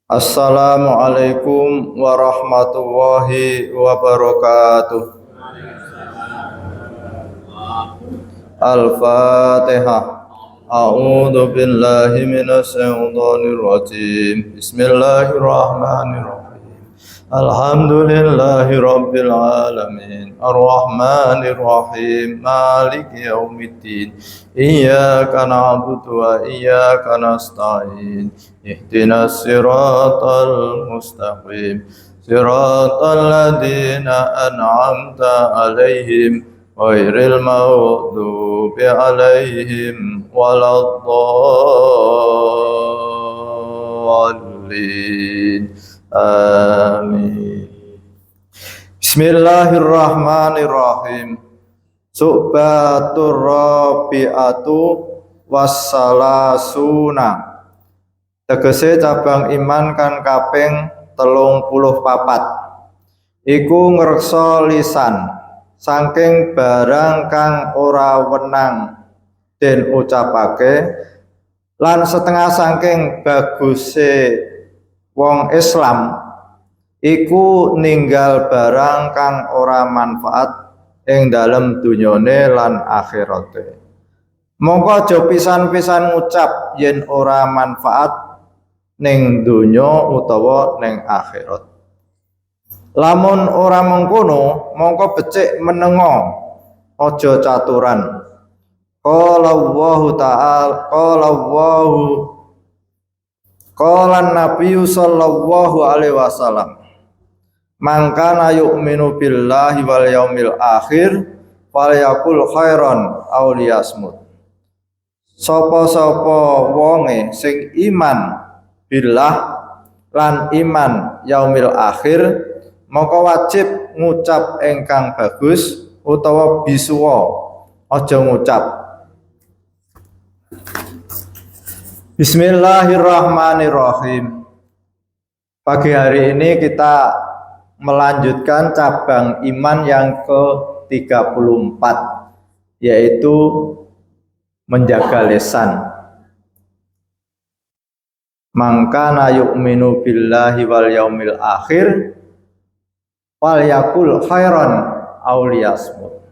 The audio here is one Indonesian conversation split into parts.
Assalamualaikum warahmatullahi wabarakatuh. Al-Fatihah. A'udzu billahi minasy syaithanir rajim. Bismillahirrahmanirrahim. Alhamdulillahi rabbil alamin. Ar-Rahmanir Rahim. Maliki yaumiddin. Iyyaka na'budu wa iyyaka nasta'in. Ihdinas siratal mustaqim. Siratal ladzina an'amta 'alaihim ghairil maghdubi 'alaihim waladdallin. Amin. Bismillahirrahmanirrahim. Su'batur rabi'atu wassalasuna. Tegese cabang iman kan kaping 34. Iku ngreksa lisan saking barang kang ora wenang den ucapake lan setengah saking baguse wong Islam iku ninggal barang kang ora manfaat ing dalem dunyane lan akhirate. Mongko aja pisan-pisan ngucap yen ora manfaat ning donya utawa ning akhirat. Lamun ora mengkono mongko becik menengo, aja caturan. Qala Nabi sallallahu alaihi wasallam, man kana yu'minu billahi wal yaumil akhir falyakul khairan aw liyasmut. Sapa-sapa wonge sing iman billah lan iman yaumil akhir maka wajib ngucap ingkang bagus utawa bisuwa, aja ngucap. Bismillahirrahmanirrahim. Pagi hari ini kita melanjutkan cabang iman yang ke-34, yaitu menjaga lisan. Mangkana yu'minu billahi wal yaumil akhir falyakul khairan aw liyasmut.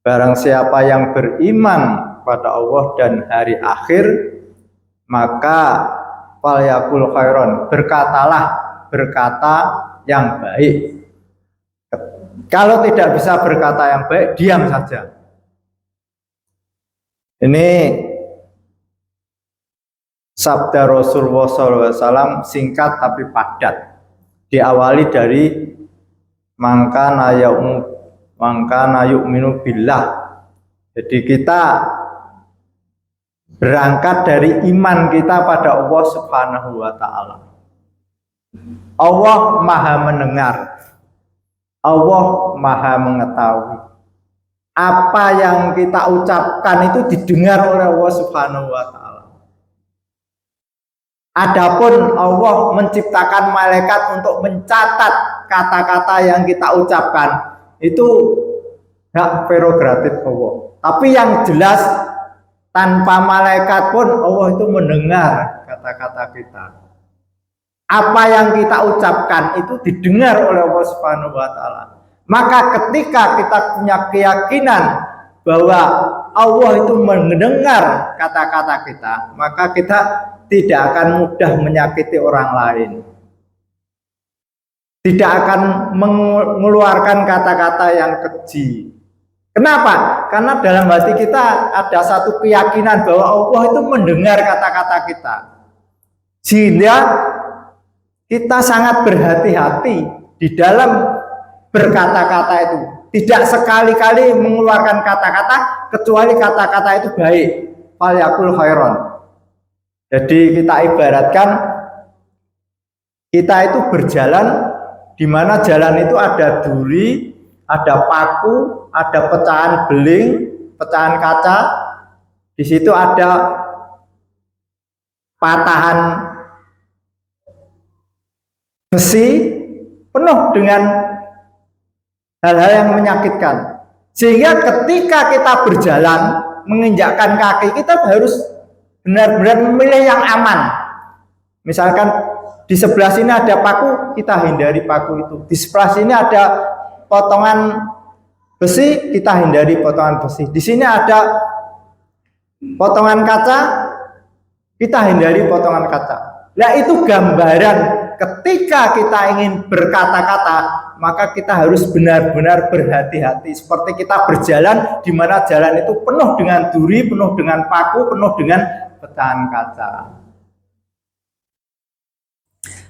Barang siapa yang beriman pada Allah dan hari akhir, maka falyakul khairan, berkatalah berkata yang baik. Kalau tidak bisa berkata yang baik, diam saja. Ini sabda Rasulullah SAW singkat tapi padat. Diawali dari mangkana yu'minu billah. Jadi kita berangkat dari iman kita pada Allah Subhanahu wa ta'ala. Allah Maha mendengar, Allah Maha mengetahui. Apa yang kita ucapkan itu didengar oleh Allah Subhanahu wa ta'ala. Adapun Allah menciptakan malaikat untuk mencatat kata-kata yang kita ucapkan, itu hak prerogatif Allah. Tapi yang jelas, tanpa malaikat pun Allah itu mendengar kata-kata kita. Apa yang kita ucapkan itu didengar oleh Allah Subhanahu wa ta'ala. Maka ketika kita punya keyakinan bahwa Allah itu mendengar kata-kata kita, maka kita tidak akan mudah menyakiti orang lain. Tidak akan mengeluarkan kata-kata yang keji. Kenapa? Karena dalam hati kita ada satu keyakinan bahwa Allah itu mendengar kata-kata kita. Sehingga kita sangat berhati-hati di dalam berkata-kata itu. Tidak sekali-kali mengeluarkan kata-kata kecuali kata-kata itu baik. Falyakul khairan. Jadi kita ibaratkan kita itu berjalan di mana jalan itu ada duri, ada paku, ada pecahan beling, pecahan kaca. Di situ ada patahan besi penuh dengan hal-hal yang menyakitkan. Sehingga ketika kita berjalan menginjakkan kaki, kita harus benar-benar memilih yang aman. Misalkan di sebelah sini ada paku, kita hindari paku itu. Di sebelah sini ada potongan besi, kita hindari potongan besi. Di sini ada potongan kaca, kita hindari potongan kaca. Nah, itu gambaran ketika kita ingin berkata-kata, maka kita harus benar-benar berhati-hati. Seperti kita berjalan, di mana jalan itu penuh dengan duri, penuh dengan paku, penuh dengan pecahan kaca.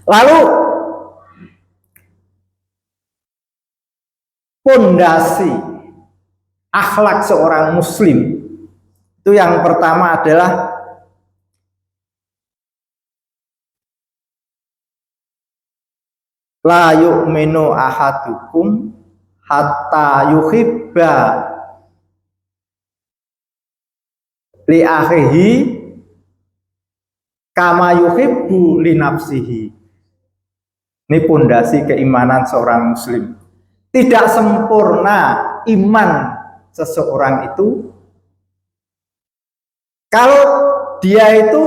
Lalu pondasi akhlak seorang muslim itu yang pertama adalah la yu'minu ahadukum hatta yuhibba li akhihi kama yuhibbu li nafsihi. Ini pondasi keimanan seorang muslim. Tidak sempurna iman seseorang itu kalau dia itu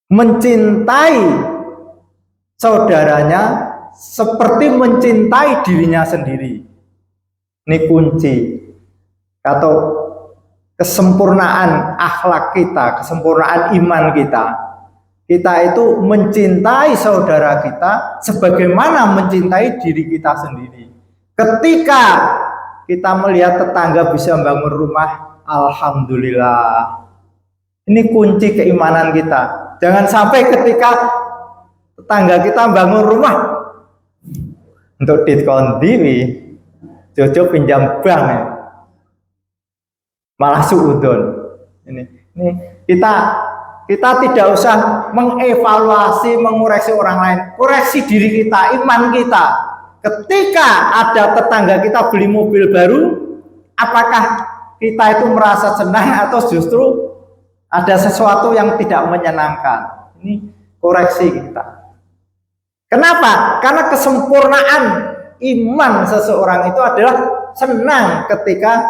mencintai saudaranya seperti mencintai dirinya sendiri. Ini kunci atau kesempurnaan akhlak kita, kesempurnaan iman kita. Kita itu mencintai saudara kita sebagaimana mencintai diri kita sendiri. Ketika kita melihat tetangga bisa bangun rumah, alhamdulillah. Ini kunci keimanan kita. Jangan sampai ketika tetangga kita bangun rumah untuk ditkondi, jojo pinjam bank ya. Malah suudon. Ini kita tidak usah mengevaluasi, mengoreksi orang lain. Koreksi diri kita, iman kita. Ketika ada tetangga kita beli mobil baru, apakah kita itu merasa senang atau justru ada sesuatu yang tidak menyenangkan? Ini koreksi kita. Kenapa? Karena kesempurnaan iman seseorang itu adalah senang ketika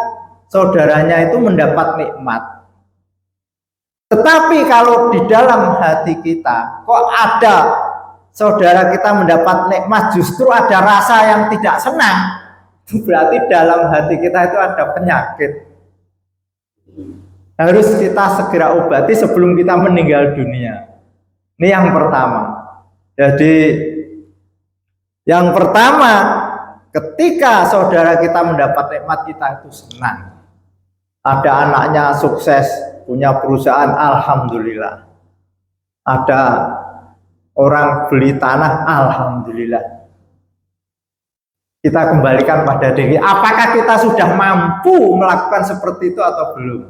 saudaranya itu mendapat nikmat. Tetapi kalau di dalam hati kita kok ada saudara kita mendapat nikmat, justru ada rasa yang tidak senang, berarti dalam hati kita itu ada penyakit. Harus kita segera obati sebelum kita meninggal dunia. Ini yang pertama. Jadi yang pertama, ketika saudara kita mendapat nikmat, kita itu senang. Ada anaknya sukses, punya perusahaan, alhamdulillah. Ada orang beli tanah, alhamdulillah. Kita kembalikan pada diri, apakah kita sudah mampu melakukan seperti itu atau belum?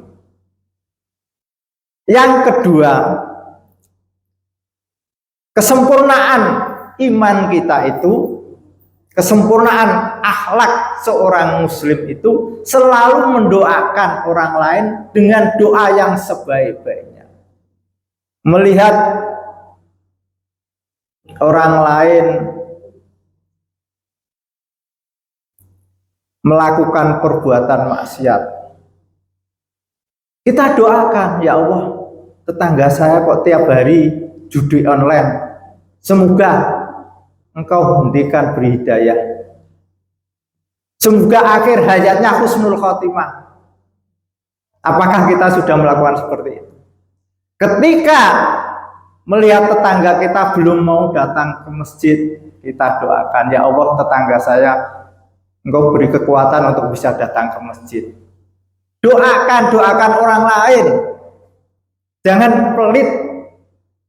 Yang kedua, kesempurnaan iman kita itu, kesempurnaan akhlak seorang muslim itu selalu mendoakan orang lain dengan doa yang sebaik-baiknya. Melihat orang lain melakukan perbuatan maksiat, kita doakan, ya Allah, tetangga saya kok tiap hari judi online, semoga Engkau hentikan berhidayah, semoga akhir hayatnya husnul khotimah. Apakah kita sudah melakukan seperti itu? Ketika melihat tetangga kita belum mau datang ke masjid, kita doakan, ya Allah, tetangga saya Engkau beri kekuatan untuk bisa datang ke masjid. Doakan orang lain, jangan pelit.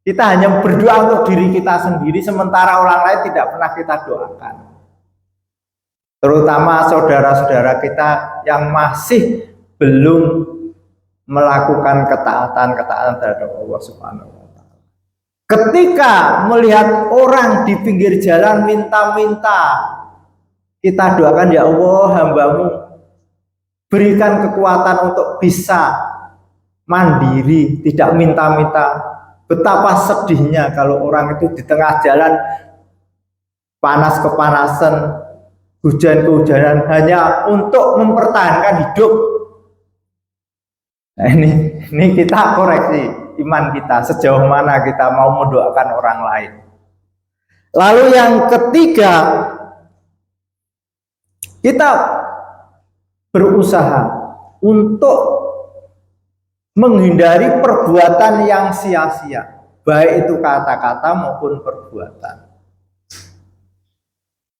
Kita hanya berdoa untuk diri kita sendiri, sementara orang lain tidak pernah kita doakan. Terutama saudara-saudara kita yang masih belum melakukan ketaatan terhadap Allah Subhanahu wa Ta'ala. Ketika melihat orang di pinggir jalan minta-minta, kita doakan, ya Allah, hambamu berikan kekuatan untuk bisa mandiri, tidak minta-minta. Betapa sedihnya kalau orang itu di tengah jalan panas kepanasan, hujan-kehujanan hanya untuk mempertahankan hidup. Nah, ini kita koreksi iman kita, sejauh mana kita mau mendoakan orang lain. Lalu yang ketiga, kita berusaha untuk menghindari perbuatan yang sia-sia, baik itu kata-kata maupun perbuatan.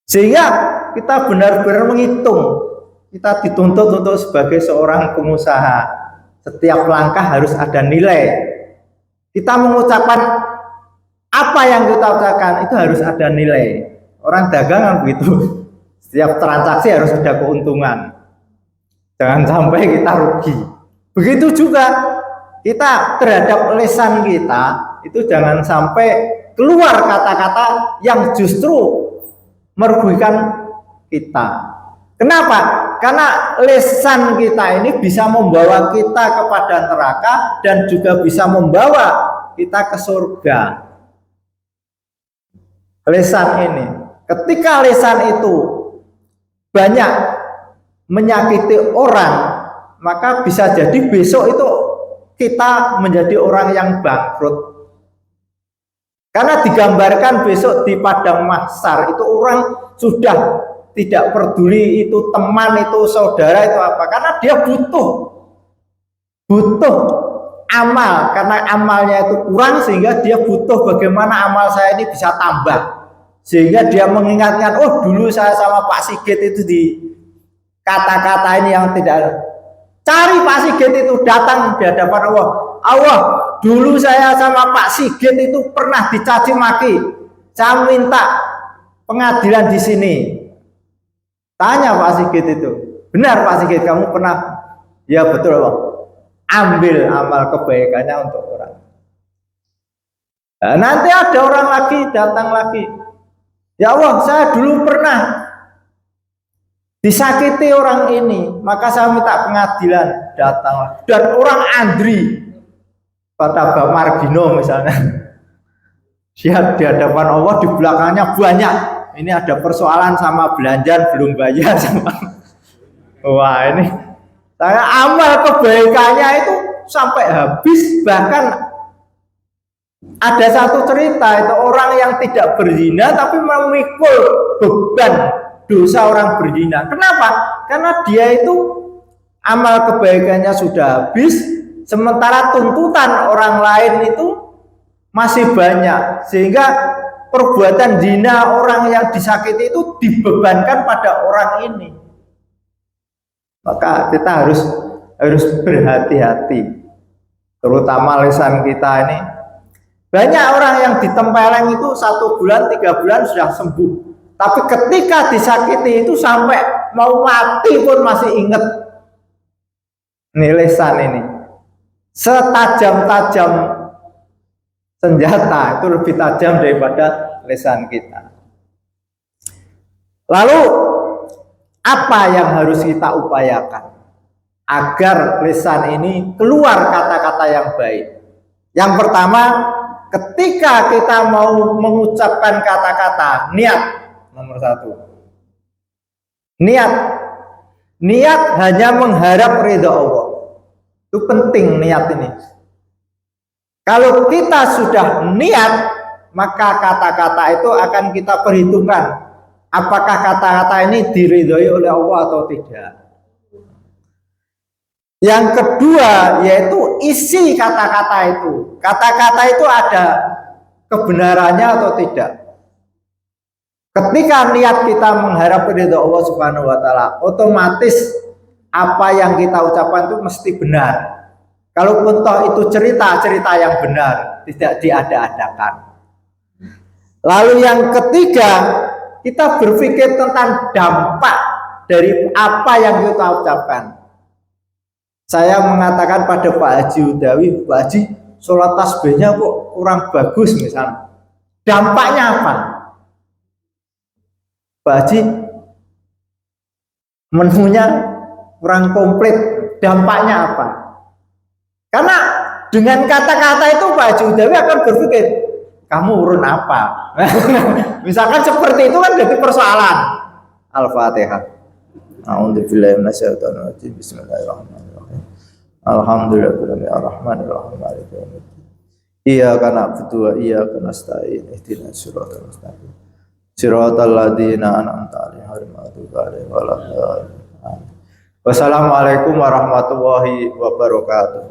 Sehingga kita benar-benar menghitung, kita dituntut untuk sebagai seorang pengusaha, setiap langkah harus ada nilai. Kita mengucapkan apa yang kita ucapkan itu harus ada nilai. Orang dagang kan begitu, setiap transaksi harus ada keuntungan, jangan sampai kita rugi. Begitu juga kita terhadap lisan kita, itu jangan sampai keluar kata-kata yang justru merugikan kita. Kenapa? Karena lisan kita ini bisa membawa kita kepada neraka dan juga bisa membawa kita ke surga. Lisan ini, ketika lisan itu banyak menyakiti orang, maka bisa jadi besok itu kita menjadi orang yang bangkrut. Karena digambarkan besok di padang mahsyar itu orang sudah tidak peduli itu teman, itu saudara, itu apa, karena dia butuh amal, karena amalnya itu kurang sehingga dia butuh bagaimana amal saya ini bisa tambah, sehingga dia mengingatkan, oh dulu saya sama Pak Sigit itu di kata-kata ini yang tidak, cari Pak Sigit itu, datang di hadapan Allah. Allah, dulu saya sama Pak Sigit itu pernah dicaci maki, saya minta pengadilan di sini. Tanya Pak Sigit itu, benar Pak Sigit kamu pernah? Ya betul Pak. Ambil amal kebaikannya untuk orang. Nah, nanti ada orang lagi datang lagi. Ya Allah, saya dulu pernah disakiti orang ini, maka saya minta pengadilan, datang. Dan orang Andri, kata Pak Margino misalnya, dia di hadapan Allah, di belakangnya banyak. Ini ada persoalan sama belanjaan belum bayar sama. Wah ini saya amal kebaikannya itu sampai habis. Bahkan ada satu cerita itu orang yang tidak berzina tapi memikul beban dosa orang berzina. Kenapa? Karena dia itu amal kebaikannya sudah habis, sementara tuntutan orang lain itu masih banyak, sehingga perbuatan zina orang yang disakiti itu dibebankan pada orang ini. Maka kita harus berhati-hati, terutama lisan kita ini. Banyak orang yang ditempeleng itu 1 bulan, 3 bulan sudah sembuh, tapi ketika disakiti itu sampai mau mati pun masih ingat. Ini lisan ini setajam-tajam senjata, itu lebih tajam daripada lisan kita. Lalu apa yang harus kita upayakan agar lisan ini keluar kata-kata yang baik? Yang pertama, ketika kita mau mengucapkan kata-kata, niat nomor 1. Niat hanya mengharap ridha Allah. Itu penting niat ini. Kalau kita sudah niat, maka kata-kata itu akan kita perhitungkan. Apakah kata-kata ini diridhoi oleh Allah atau tidak. Yang kedua, yaitu isi kata-kata itu. Kata-kata itu ada kebenarannya atau tidak. Ketika niat kita mengharap ridha Allah Subhanahu wa taala, otomatis apa yang kita ucapkan itu mesti benar. Kalaupun toh itu cerita-cerita yang benar, tidak diada-adakan. Lalu yang ketiga, kita berpikir tentang dampak dari apa yang kita ucapkan. Saya mengatakan pada Pak Haji Udawi, Pak Haji, sholat tasbihnya kok kurang bagus misalnya. Dampaknya apa? Pak Haji, menunya kurang komplit. Dampaknya apa? Karena dengan kata-kata itu Pak Haji Udawi akan berpikir, kamu urun apa? Misalkan seperti itu kan jadi persoalan. Al-Fatihah. A'udzubillahi minasyaitonir rajim. Bismillahirrahmanirrahim. Alhamdulillahirabbil alamin. Maliki yaumiddin. Iyyaka na'budu wa iyyaka nasta'in. Ihdinas siratal mustaqim. Siratal ladzina an'amta 'alaihim ghairil maghdubi 'alaihim waladdallin. Wassalamualaikum warahmatullahi wabarakatuh.